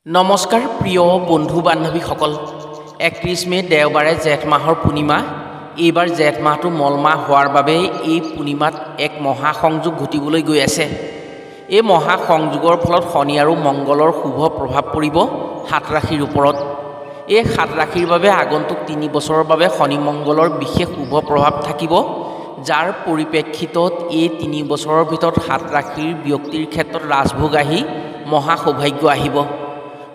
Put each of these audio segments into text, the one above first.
নমস্কাৰ প্ৰিয় বন্ধু বান্ধৱীসকল। 31 মে দেওবাৰে জেঠ মাহৰ পূৰ্ণিমা। এইবাৰ জেঠ মাহটো মল মাহ হোৱাৰ বাবে এই পূৰ্ণিমাত এক মহাসংযোগ ঘটিবলৈ গৈ আছে। এই মহাসংযোগৰ ফলত শনি আৰু মংগলৰ শুভ প্ৰভাৱ পৰিব সাত ৰাশিৰ ওপৰত। এই সাত ৰাশিৰ বাবে আগন্তুক 3 বছৰৰ বাবে শনি মংগলৰ বিশেষ শুভ প্ৰভাৱ থাকিব, যাৰ পৰিপ্ৰেক্ষিতত এই 3 বছৰৰ ভিতৰত সাত ৰাশিৰ ব্যক্তিৰ ক্ষেত্ৰত ৰাজভোগ আহি মহা সৌভাগ্য আহিব।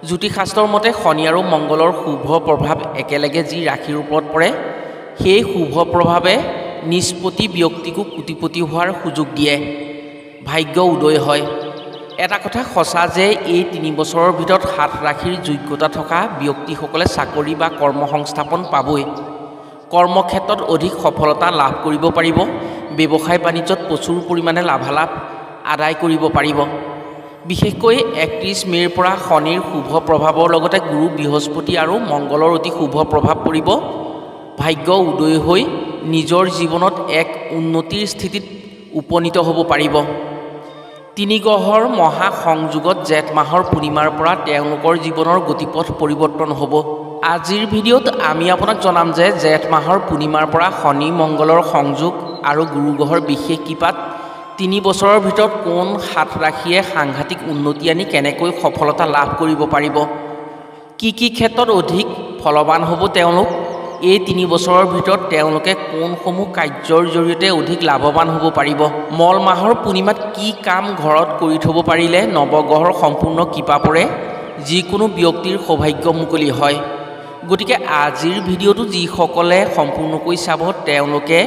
জ্যোতিষশাস্ত্ৰৰ মতে শনি আৰু মংগলৰ শুভ প্ৰভাৱ একেলগে যি ৰাশিৰ ওপৰত পৰে, সেই শুভ প্ৰভাৱে নিষ্পত্তি ব্যক্তিকো কোটিপতি হোৱাৰ সুযোগ দিয়ে, ভাগ্য উদয় হয়। এটা কথা সঁচা যে এই 3 বছৰৰ ভিতৰত সাত ৰাশিৰ যোগ্যতা থকা ব্যক্তিসকলে চাকৰি বা কৰ্মসংস্থাপন পাবই। কৰ্মক্ষেত্ৰত অধিক সফলতা লাভ কৰিব পাৰিব। ব্যৱসায় বাণিজ্যত প্ৰচুৰ পৰিমাণে লাভালাভ আদায় কৰিব পাৰিব। বিশেষকৈ 31 মে'ৰ পৰা শনিৰ শুভ প্ৰভাৱৰ লগতে গুৰু বৃহস্পতি আৰু মংগলৰ অতি শুভ প্ৰভাৱ পৰিব। ভাগ্য উদয় হৈ নিজৰ জীৱনত এক উন্নতিৰ স্থিতিত উপনীত হ'ব পাৰিব। 3 গ্ৰহৰ মহাসংযোগত জেঠ মাহৰ পূৰ্ণিমাৰ পৰা তেওঁলোকৰ জীৱনৰ গতিপথ পৰিৱৰ্তন হ'ব। আজিৰ ভিডিঅ'ত আমি আপোনাক জনাম যে জেঠ মাহৰ পূৰ্ণিমাৰ পৰা শনি মংগলৰ সংযোগ আৰু গুৰু গ্ৰহৰ বিশেষ কৃপাত 3 বছৰৰ ভিতৰত কোন সাত ৰাশিয়ে সাংঘাতিক উন্নতি আনি কেনেকৈ সফলতা লাভ কৰিব পাৰিব, কি ক্ষেত্ৰত অধিক ফলৱান হ'ব তেওঁলোক, এই 3 বছৰৰ ভিতৰত তেওঁলোকে কোনসমূহ কাৰ্যৰ জৰিয়তে অধিক লাভৱান হ'ব পাৰিব, মল মাহৰ পূৰ্ণিমাত কি কাম ঘৰত কৰি থ'ব পাৰিলে নৱগ্ৰহৰ সম্পূৰ্ণ কৃপা পৰে, যিকোনো ব্যক্তিৰ সৌভাগ্য মুকলি হয়। গতিকে আজিৰ ভিডিঅ'টো যিসকলে সম্পূৰ্ণকৈ চাব তেওঁলোকে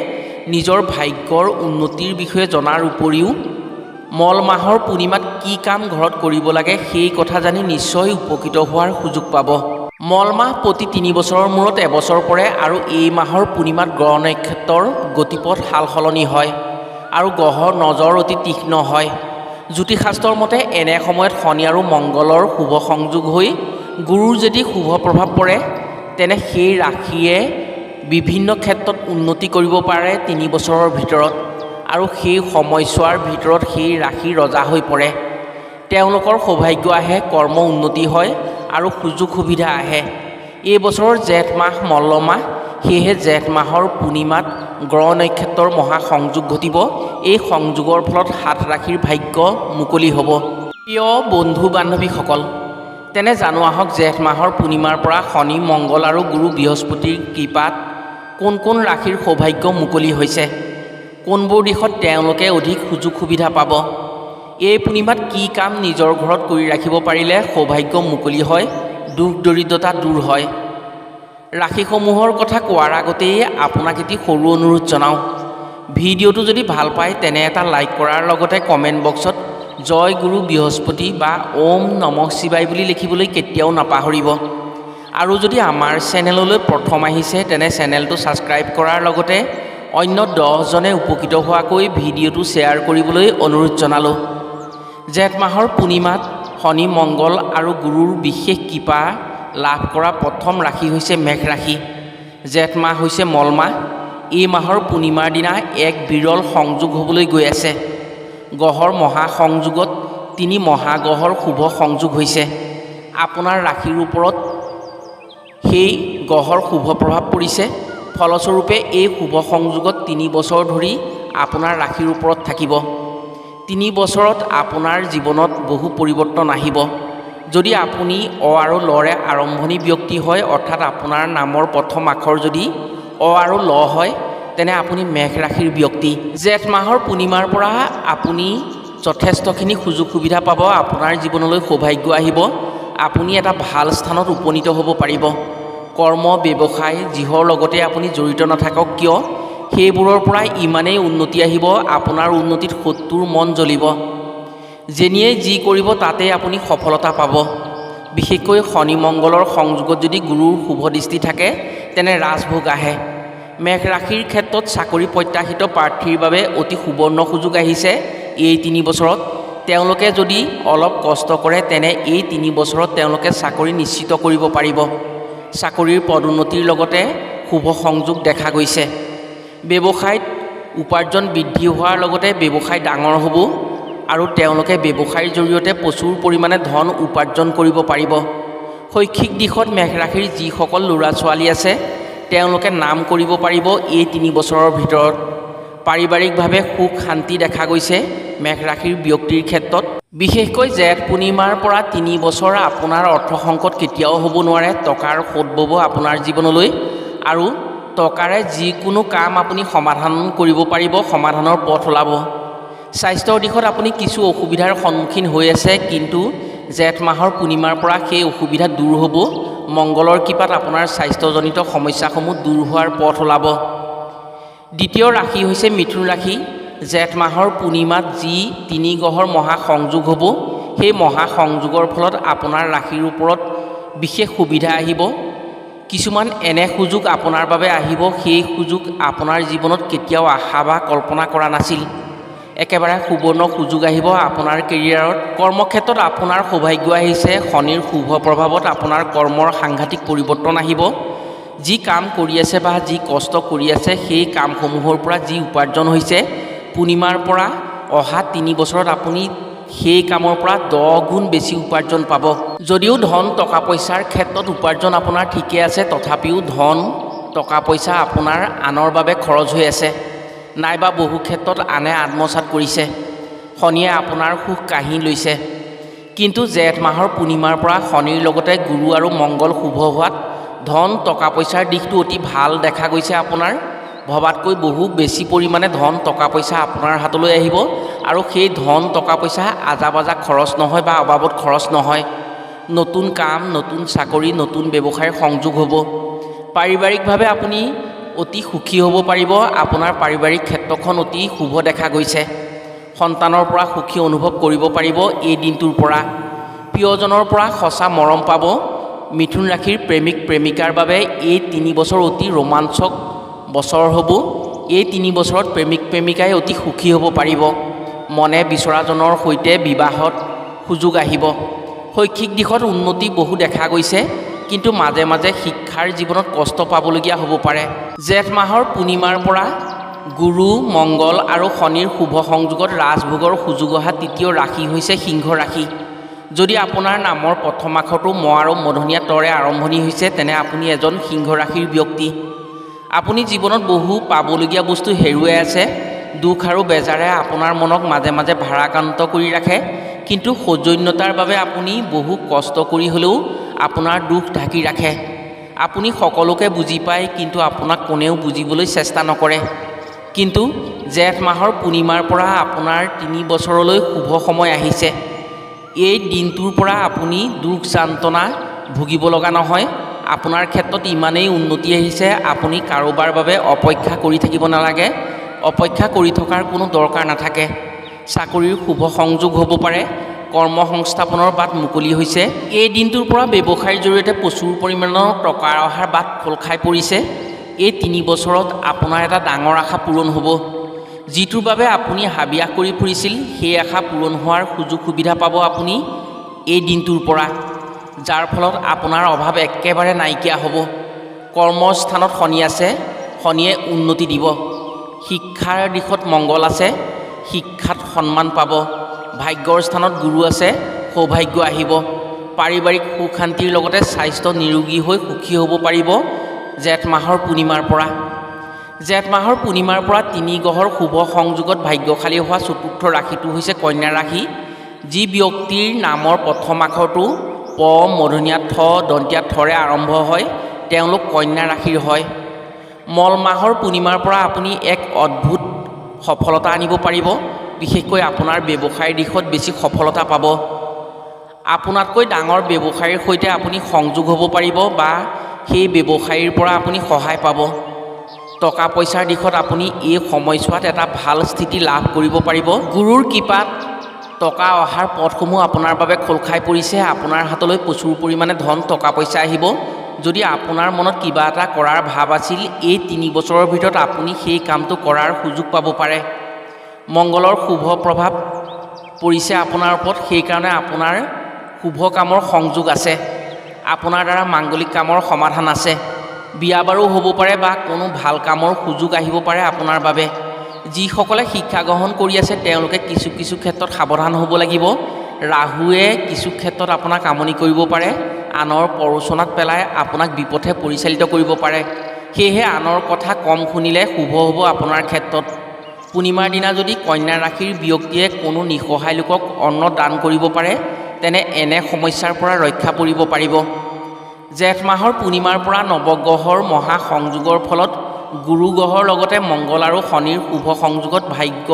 নিজৰ ভাগ্যৰ উন্নতিৰ বিষয়ে জনাৰ উপৰিও মল মাহৰ পূৰ্ণিমাত কি কাম ঘৰত কৰিব লাগে সেই কথা জানি নিশ্চয় উপকৃত হোৱাৰ সুযোগ পাব। মল মাহ প্ৰতি 3 বছৰৰ মূৰত এবছৰ পৰে আৰু এই মাহৰ পূৰ্ণিমাত গ্ৰহ নক্ষত্ৰৰ গতিপথ সাল সলনি হয় আৰু গ্ৰহৰ নজৰ অতি তীক্ষ্ণ হয়। জ্যোতিষশাস্ত্ৰৰ মতে এনে সময়ত শনি আৰু মংগলৰ শুভ সংযোগ হৈ গুৰুৰ যদি শুভ প্ৰভাৱ পৰে, তেনে সেই ৰাশিয়ে বিভিন্ন ক্ষেত্ৰত উন্নতি কৰিব পাৰে 3 বছৰৰ ভিতৰত, আৰু সেই সময়ছোৱাৰ ভিতৰত সেই ৰাশি ৰজা হৈ পৰে। তেওঁলোকৰ সৌভাগ্য আহে, কৰ্ম উন্নতি হয় আৰু সুযোগ সুবিধা আহে। এই বছৰৰ জেঠ মাহ মল্লমাহ, সেয়েহে জেঠ মাহৰ পূৰ্ণিমাত গ্ৰহ নক্ষত্ৰৰ মহাসংযোগ ঘটিব। এই সংযোগৰ ফলত সাত ৰাশিৰ ভাগ্য মুকলি হ'ব। প্ৰিয় বন্ধু বান্ধৱীসকল, তেনে জানো আহক জেঠ মাহৰ পূৰ্ণিমাৰ পৰা শনি মংগল আৰু গুৰু বৃহস্পতিৰ কৃপাত কোন ৰাশিৰ সৌভাগ্য মুকলি হৈছে, কোনবোৰ দিশত তেওঁলোকে অধিক সুযোগ সুবিধা পাব, এই পূৰ্ণিমাত কি কাম নিজৰ ঘৰত কৰি ৰাখিব পাৰিলে সৌভাগ্য মুকলি হয়, দুখ দৰিদ্ৰতা দূৰ হয়। ৰাশিসমূহৰ কথা কোৱাৰ আগতেই আপোনাক এটি সৰু অনুৰোধ জনাওঁ। ভিডিঅ'টো যদি ভাল পায় তেনে এটা লাইক কৰাৰ লগতে কমেণ্ট বক্সত জয় গুৰু বৃহস্পতি বা ওম নমঃ শিৱায় বুলি লিখিবলৈ কেতিয়াও নাপাহৰিব। আৰু যদি আমাৰ চেনেললৈ প্ৰথম আহিছে তেনে চেনেলটো ছাবস্ক্ৰাইব কৰাৰ লগতে অন্য 10জনে উপকৃত হোৱাকৈ ভিডিঅ'টো শ্বেয়াৰ কৰিবলৈ অনুৰোধ জনালোঁ। জেঠ মাহৰ পূৰ্ণিমাত শনি মংগল আৰু গুৰুৰ বিশেষ কৃপা লাভ কৰা প্ৰথম ৰাশি হৈছে মেষ ৰাশি। জেঠ মাহ হৈছে মল মাহ। এই মাহৰ পূৰ্ণিমাৰ দিনা এক বিৰল সংযোগ হ'বলৈ গৈ আছে। গ্ৰহৰ মহাসংযোগত 3 মহাগ্ৰহৰ শুভ সংযোগ হৈছে। আপোনাৰ ৰাশিৰ ওপৰত সেই গ্ৰহৰ শুভ প্ৰভাৱ পৰিছে। ফলস্বৰূপে এই শুভ সংযোগত 3 বছৰ ধৰি আপোনাৰ ৰাশিৰ ওপৰত থাকিব। 3 বছৰত আপোনাৰ জীৱনত বহু পৰিৱৰ্তন আহিব। যদি আপুনি অ আৰু লৰে আৰম্ভণি ব্যক্তি হয়, অৰ্থাৎ আপোনাৰ নামৰ প্ৰথম আখৰ যদি অ আৰু ল হয়, তেনে আপুনি মেষ ৰাশিৰ ব্যক্তি। জেঠ মাহৰ পূৰ্ণিমাৰ পৰা আপুনি যথেষ্টখিনি সুযোগ সুবিধা পাব। আপোনাৰ জীৱনলৈ সৌভাগ্য আহিব। আপুনি এটা ভাল স্থানত উপনীত হ'ব পাৰিব। কৰ্ম ব্যৱসায় যিহৰ লগতে আপুনি জড়িত নাথাকক কিয়, সেইবোৰৰ পৰা ইমানেই উন্নতি আহিব, আপোনাৰ উন্নতিত শত্ৰুৰ মন জ্বলিব। যেনিয়ে যি কৰিব তাতে আপুনি সফলতা পাব। বিশেষকৈ শনি মংগলৰ সংযোগত যদি গুৰুৰ শুভ দৃষ্টি থাকে তেনে ৰাজভোগ আহে। মেষ ৰাশিৰ ক্ষেত্ৰত চাকৰি প্ৰত্যাশিত প্ৰাৰ্থীৰ বাবে অতি সুবৰ্ণ সুযোগ আহিছে। এই 3 বছৰত তেওঁলোকে যদি অলপ কষ্ট কৰে তেনে এই 3 বছৰত তেওঁলোকে চাকৰি নিশ্চিত কৰিব পাৰিব। চাকৰিৰ পদোন্নতিৰ লগতে শুভ সংযোগ দেখা গৈছে। ব্যৱসায়ত উপাৰ্জন বৃদ্ধি হোৱাৰ লগতে ব্যৱসায় ডাঙৰ হ'ব আৰু তেওঁলোকে ব্যৱসায়ৰ জৰিয়তে প্ৰচুৰ পৰিমাণে ধন উপাৰ্জন কৰিব পাৰিব। শৈক্ষিক দিশত মেষ ৰাশিৰ যিসকল ল'ৰা ছোৱালী আছে তেওঁলোকে নাম কৰিব পাৰিব এই 3 বছৰৰ ভিতৰত। পাৰিবাৰিকভাৱে সুখ শান্তি দেখা গৈছে মেষ ৰাশিৰ ব্যক্তিৰ ক্ষেত্ৰত। বিশেষকৈ জেঠ পূৰ্ণিমাৰ পৰা 3 বছৰ আপোনাৰ অৰ্থ সংকট কেতিয়াও হ'ব নোৱাৰে। টকাৰ সোঁত বব আপোনাৰ জীৱনলৈ আৰু টকাৰে যিকোনো কাম আপুনি সমাধান কৰিব পাৰিব, সমাধানৰ পথ ওলাব। স্বাস্থ্যৰ দিশত আপুনি কিছু অসুবিধাৰ সন্মুখীন হৈ আছে, কিন্তু জেঠ মাহৰ পূৰ্ণিমাৰ পৰা সেই অসুবিধা দূৰ হ'ব। মংগলৰ কৃপাত আপোনাৰ স্বাস্থ্যজনিত সমস্যাসমূহ দূৰ হোৱাৰ পথ ওলাব। দ্বিতীয় ৰাশি হৈছে মিথুন ৰাশি। জেঠ মাহৰ পূৰ্ণিমাত যি 3 গ্ৰহৰ মহাসংযোগ হ'ব, সেই মহাসংযোগৰ ফলত আপোনাৰ ৰাশিৰ ওপৰত বিশেষ সুবিধা আহিব। কিছুমান এনে সুযোগ আপোনাৰ বাবে আহিব, সেই সুযোগ আপোনাৰ জীৱনত কেতিয়াও আশা বা কল্পনা কৰা নাছিল। একেবাৰে সুবৰ্ণ সুযোগ আহিব আপোনাৰ কেৰিয়াৰত। কৰ্মক্ষেত্ৰত আপোনাৰ সৌভাগ্য আহিছে। শনিৰ শুভ প্ৰভাৱত আপোনাৰ কৰ্মৰ সাংঘাতিক পৰিৱৰ্তন আহিব। যি কাম কৰি আছে বা যি কষ্ট কৰি আছে সেই কামসমূহৰ পৰা যি উপাৰ্জন হৈছে, পূৰ্ণিমাৰ পৰা অহা 3 বছৰত আপুনি সেই কামৰ পৰা 10 গুণ বেছি উপাৰ্জন পাব। যদিও ধন টকা পইচাৰ ক্ষেত্ৰত উপাৰ্জন আপোনাৰ ঠিকে আছে, তথাপিও ধন টকা পইচা আপোনাৰ আনৰ বাবে খৰচ হৈ আছে, নাইবা বহু ক্ষেত্ৰত আনে আত্মসাৎ কৰিছে। শনিয়ে আপোনাৰ সুখ কাঢ়ি লৈছে। কিন্তু জেঠ মাহৰ পূৰ্ণিমাৰ পৰা শনিৰ লগতে গুৰু আৰু মংগল শুভ হোৱাত ধন টকা পইচাৰ দিশটো অতি ভাল দেখা গৈছে। আপোনাৰ ভবাতকৈ বহু বেছি পৰিমাণে ধন টকা পইচা আপোনাৰ হাতলৈ আহিব আৰু সেই ধন টকা পইচা আজাবাজা খৰচ নহয় বা অবাবত খৰচ নহয়। নতুন কাম, নতুন চাকৰি, নতুন ব্যৱসায়ৰ সংযোগ হ'ব। পাৰিবাৰিকভাৱে আপুনি অতি সুখী হ'ব পাৰিব। আপোনাৰ পাৰিবাৰিক ক্ষেত্ৰখন অতি শুভ দেখা গৈছে। সন্তানৰ পৰা সুখী অনুভৱ কৰিব পাৰিব এই দিনটোৰ পৰা। প্ৰিয়জনৰ পৰা সঁচা মৰম পাব। মিথুন ৰাশিৰ প্ৰেমিক প্ৰেমিকাৰ বাবে এই 3 বছৰ অতি ৰোমাঞ্চক বছৰ হ'ব। এই 3 বছৰত প্ৰেমিক প্ৰেমিকাই অতি সুখী হ'ব পাৰিব। মনে বিচৰাজনৰ সৈতে বিবাহত সুযোগ আহিব। শৈক্ষিক দিশত উন্নতি বহু দেখা গৈছে, কিন্তু মাজে মাজে শিক্ষাৰ জীৱনত কষ্ট পাবলগীয়া হ'ব পাৰে। জেঠ মাহৰ পূৰ্ণিমাৰ পৰা গুৰু মংগল আৰু শনিৰ শুভ সংযোগত ৰাজভোগৰ সুযোগ অহা তৃতীয় ৰাশি হৈছে সিংহ ৰাশি। যদি আপোনাৰ নামৰ প্ৰথম আখৰটো ম আৰু মূৰ্ধন্য তৰে আৰম্ভণি হৈছে, তেনে আপুনি এজন সিংহ ৰাশিৰ ব্যক্তি। আপুনি জীৱনত বহু পাবলগীয়া বস্তু হেৰুৱাই আছে। দুখ আৰু বেজাৰে আপোনাৰ মনক মাজে মাজে ভাৰাক্ৰান্ত কৰি ৰাখে, কিন্তু সৌজন্যতাৰ বাবে আপুনি বহু কষ্ট কৰি হ'লেও আপোনাৰ দুখ ঢাকি ৰাখে। আপুনি সকলোকে বুজি পায়, কিন্তু আপোনাক কোনেও বুজিবলৈ চেষ্টা নকৰে। কিন্তু জেঠ মাহৰ পূৰ্ণিমাৰ পৰা আপোনাৰ 3 বছৰলৈ শুভ সময় আহিছে। এই দিনটোৰ পৰা আপুনি দুখ যান্ত্ৰণা ভুগিব লগা নহয়। আপোনাৰ ক্ষেত্ৰত ইমানেই উন্নতি আহিছে, আপুনি কাৰোবাৰ বাবে অপেক্ষা কৰি থাকিব নালাগে। অপেক্ষা কৰি থকাৰ কোনো দৰকাৰ নাথাকে। চাকৰিৰ শুভ সংযোগ হ'ব পাৰে। কৰ্ম সংস্থাপনৰ বাট মুকলি হৈছে। এই দিনটোৰ পৰা ব্যৱসায়ৰ জৰিয়তে প্ৰচুৰ পৰিমাণৰ টকা অহাৰ বাট খোল খাই পৰিছে। এই 3 বছৰত আপোনাৰ এটা ডাঙৰ আশা পূৰণ হ'ব। যিটোৰ বাবে আপুনি হাবিয়াস কৰি ফুৰিছিল, সেই আশা পূৰণ হোৱাৰ সুযোগ সুবিধা পাব আপুনি এই দিনটোৰ পৰা, যাৰ ফলত আপোনাৰ অভাৱ একেবাৰে নাইকিয়া হ'ব। কৰ্মস্থানত শনি আছে, শনিয়ে উন্নতি দিব। শিক্ষাৰ দিশত মংগল আছে, শিক্ষাত সন্মান পাব। ভাগ্যৰ স্থানত গুৰু আছে, সৌভাগ্য আহিব। পাৰিবাৰিক সুখ শান্তিৰ লগতে স্বাস্থ্য নিৰোগী হৈ সুখী হ'ব পাৰিব জেঠ মাহৰ পূৰ্ণিমাৰ পৰা। জেঠ মাহৰ পূৰ্ণিমাৰ পৰা 3 গ্ৰহৰ শুভ সংযোগত ভাগ্যশালী হোৱা চতুৰ্থ ৰাশিটো হৈছে কন্যা ৰাশি। যি ব্যক্তিৰ নামৰ প্ৰথম আখৰটো প, মূৰ্ধন্য ঠ, দন্ত্য থৰে আৰম্ভ হয়, তেওঁলোক কন্যা ৰাশিৰ হয়। মল মাহৰ পূৰ্ণিমাৰ পৰা আপুনি এক অদ্ভুত সফলতা আনিব পাৰিব। বিশেষকৈ আপোনাৰ ব্যৱসায়ৰ দিশত বেছি সফলতা পাব। আপোনাতকৈ ডাঙৰ ব্যৱসায়ীৰ সৈতে আপুনি সংযোগ হ'ব পাৰিব বা সেই ব্যৱসায়ীৰ পৰা আপুনি সহায় পাব। টকা পইচাৰ দিশত আপুনি এই সময়ছোৱাত এটা ভাল স্থিতি লাভ কৰিব পাৰিব। গুৰুৰ কৃপাত টকা অহাৰ পথসমূহ আপোনাৰ বাবে খোল খাই পৰিছে। আপোনাৰ হাতলৈ প্ৰচুৰ পৰিমাণে ধন টকা পইচা আহিব। যদি আপোনাৰ মনত কিবা এটা কৰাৰ ভাৱ আছিল, এই 3 বছৰৰ ভিতৰত আপুনি সেই কামটো কৰাৰ সুযোগ পাব পাৰে। মংগলৰ শুভ প্ৰভাৱ পৰিছে আপোনাৰ ওপৰত, সেইকাৰণে আপোনাৰ শুভ কামৰ সংযোগ আছে। আপোনাৰ দ্বাৰা মাংগলিক কামৰ সমাধান আছে। বিয়া বাৰু হ'ব পাৰে বা কোনো ভাল কামৰ সুযোগ আহিব পাৰে আপোনাৰ বাবে। যিসকলে শিক্ষা গ্ৰহণ কৰি আছে তেওঁলোকে কিছু কিছু ক্ষেত্ৰত সাৱধান হ'ব লাগিব। ৰাহুৱে কিছু ক্ষেত্ৰত আপোনাক আমনি কৰিব পাৰে, আনৰ প্ৰৰোচনাত পেলাই আপোনাক বিপথে পৰিচালিত কৰিব পাৰে। সেয়েহে আনৰ কথা কম শুনিলে শুভ হ'ব আপোনাৰ ক্ষেত্ৰত। পূৰ্ণিমাৰ দিনা যদি কন্যা ৰাশিৰ ব্যক্তিয়ে কোনো নিসহায় লোকক অন্ন দান কৰিব পাৰে তেনে এনে সমস্যাৰ পৰা ৰক্ষা পৰিব পাৰিব। জেঠ মাহৰ পূৰ্ণিমাৰ পৰা নৱগ্ৰহৰ মহা সংযোগৰ ফলত গুৰু গ্ৰহৰ লগতে মংগল আৰু শনিৰ শুভ সংযোগত ভাগ্য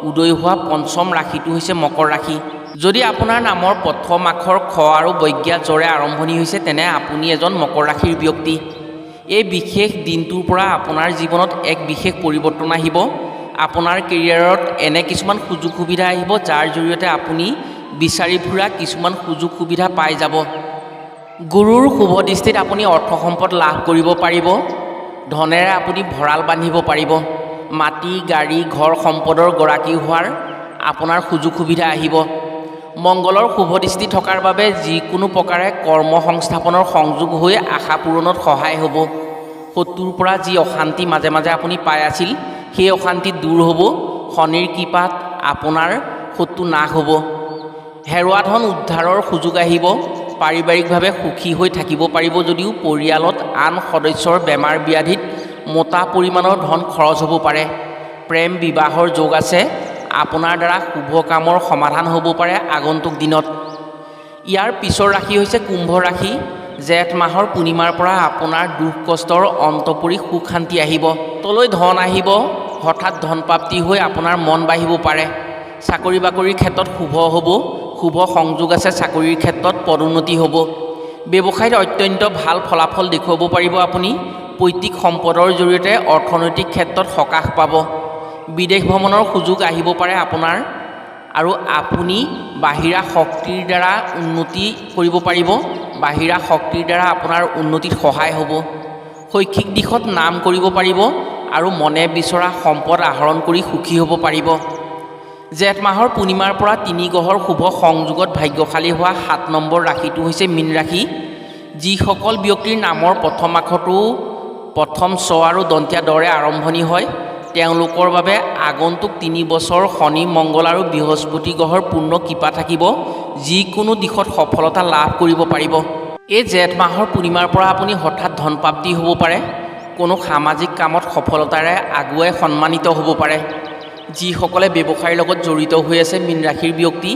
উদয় হোৱা পঞ্চম ৰাশিটো হৈছে মকৰ ৰাশি। যদি আপোনাৰ নামৰ প্ৰথম আখৰ খ আৰু বৈজ্ঞা জৰে আৰম্ভণি হৈছে তেনে আপুনি এজন মকৰ ৰাশিৰ ব্যক্তি। এই বিশেষ দিনটোৰ পৰা আপোনাৰ জীৱনত এক বিশেষ পৰিৱৰ্তন আহিব। আপোনাৰ কেৰিয়াৰত এনে কিছুমান সুযোগ সুবিধা আহিব যাৰ জৰিয়তে আপুনি বিচাৰি ফুৰা কিছুমান সুযোগ সুবিধা পাই যাব। গুৰুৰ শুভ দৃষ্টিত আপুনি অৰ্থ সম্পদ লাভ কৰিব পাৰিব। ধনেৰে আপুনি ভঁৰাল বান্ধিব পাৰিব। মাটি গাড়ী ঘৰ সম্পদৰ গৰাকী হোৱাৰ আপোনাৰ সুযোগ সুবিধা আহিব। মংগলৰ শুভ দৃষ্টি থকাৰ বাবে যিকোনো প্ৰকাৰে কৰ্ম সংস্থাপনৰ সংযোগ হৈ আশা পূৰণত সহায় হ'ব। শত্ৰুৰ পৰা যি অশান্তি মাজে মাজে আপুনি পাই আছিল সেই অশান্তি দূৰ হ'ব। শনিৰ কৃপাত আপোনাৰ শত্ৰু নাশ হ'ব। হেৰুৱা ধন উদ্ধাৰৰ সুযোগ আহিব। পাৰিবাৰিকভাৱে সুখী হৈ থাকিব পাৰিব যদিও পৰিয়ালত আন সদস্যৰ বেমাৰ ব্যাধিত মোটা পৰিমাণৰ ধন খৰচ হ'ব পাৰে। প্ৰেম বিবাহৰ যোগ আছে। আপোনাৰ দ্বাৰা শুভ কামৰ সমাধান হ'ব পাৰে আগন্তুক দিনত। ইয়াৰ পিছৰ ৰাশি হৈছে কুম্ভ ৰাশি। জেঠ মাহৰ পূৰ্ণিমাৰ পৰা আপোনাৰ দুখ কষ্টৰ অন্ত পৰি সুখ শান্তি আহিব। তলৈ ধন আহিব। হঠাৎ ধন প্ৰাপ্তি হৈ আপোনাৰ মন বাঢ়িব পাৰে। চাকৰি বাকৰিৰ ক্ষেত্ৰত শুভ হ'ব। শুভ সংযোগ আছে। চাকৰিৰ ক্ষেত্ৰত পদোন্নতি হ'ব। ব্যৱসায়ত অত্যন্ত ভাল ফলাফল দেখুৱাব পাৰিব আপুনি। পৈতৃক সম্পদৰ জৰিয়তে অৰ্থনৈতিক ক্ষেত্ৰত সকাহ পাব। বিদেশ ভ্ৰমণৰ সুযোগ আহিব পাৰে আপোনাৰ আৰু আপুনি বাহিৰা শক্তিৰ দ্বাৰা উন্নতি কৰিব পাৰিব। বাহিৰা শক্তিৰ দ্বাৰা আপোনাৰ উন্নতিত সহায় হ'ব। শৈক্ষিক দিশত নাম কৰিব পাৰিব আৰু মনে বিচৰা সম্পদ আহৰণ কৰি সুখী হ'ব পাৰিব। জেঠ মাহৰ পূৰ্ণিমাৰ পৰা তিনি গ্ৰহৰ শুভ সংযোগত ভাগ্যশালী হোৱা 7 নম্বৰ ৰাশিটো হৈছে মীন ৰাশি। যিসকল ব্যক্তিৰ নামৰ প্ৰথম আখৰটো প্ৰথম চ আৰু দন্তীয়া দৰে আৰম্ভণি হয় তেওঁলোকৰ বাবে আগন্তুক 3 বছৰ শনি মংগল আৰু বৃহস্পতি গ্ৰহৰ পূৰ্ণ কৃপা থাকিব। যিকোনো দিশত সফলতা লাভ কৰিব পাৰিব। এই জেঠ মাহৰ পূৰ্ণিমাৰ পৰা আপুনি হঠাৎ ধন প্ৰাপ্তি হ'ব পাৰে। কোনো সামাজিক কামত সফলতাৰে আগুৱাই সন্মানিত হ'ব পাৰে। যিসকলে ব্যৱসায়ৰ লগত জড়িত হৈ আছে মীন ৰাশিৰ ব্যক্তি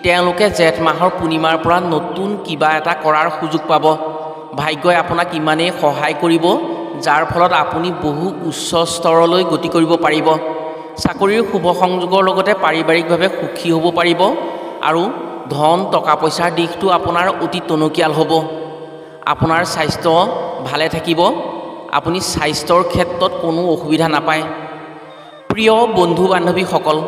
তেওঁলোকে জেঠ মাহৰ পূৰ্ণিমাৰ পৰা নতুন কিবা এটা কৰাৰ সুযোগ পাব। ভাগ্যই আপোনাক ইমানেই সহায় কৰিব যাৰ ফলত আপুনি বহু উচ্চ স্তৰলৈ গতি কৰিব পাৰিব। চাকৰিৰ শুভ সংযোগৰ লগতে পাৰিবাৰিকভাৱে সুখী হ'ব পাৰিব আৰু ধন টকা পইচাৰ দিশটো আপোনাৰ অতি টনকিয়াল হ'ব। আপোনাৰ স্বাস্থ্য ভালে থাকিব। আপুনি স্বাস্থ্যৰ ক্ষেত্ৰত কোনো অসুবিধা নাপায়। প্ৰিয় বন্ধু বান্ধৱীসকল,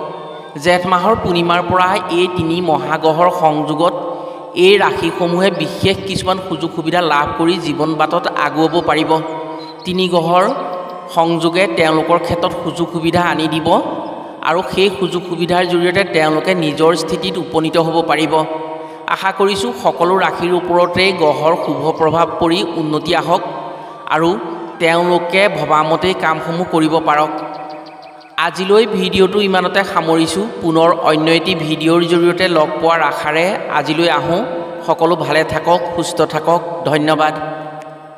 জেঠ মাহৰ পূৰ্ণিমাৰ পৰা এই 3 মহাগ্ৰহৰ সংযোগত এই ৰাশিসমূহে বিশেষ কিছুমান সুযোগ সুবিধা লাভ কৰি জীৱন বাটত আগুৱাব পাৰিব। 3 গ্ৰহৰ সংযোগে তেওঁলোকৰ ক্ষেত্ৰত সুযোগ সুবিধা আনি দিব আৰু সেই সুযোগ সুবিধাৰ জৰিয়তে তেওঁলোকে নিজৰ স্থিতিত উপনীত হ'ব পাৰিব। আশা কৰিছোঁ সকলো ৰাশিৰ ওপৰতেই গ্ৰহৰ শুভ প্ৰভাৱ পৰি উন্নতি আহক আৰু তেওঁলোকে ভবামতেই কামসমূহ কৰিব পাৰক। আজিলৈ ভিডিঅ'টো ইমানতে সামৰিছোঁ। পুনৰ অন্য এটি ভিডিঅ'ৰ জৰিয়তে লগ পোৱাৰ আশাৰে আজিলৈ আহোঁ। সকলো ভালে থাকক, সুস্থ থাকক। ধন্যবাদ।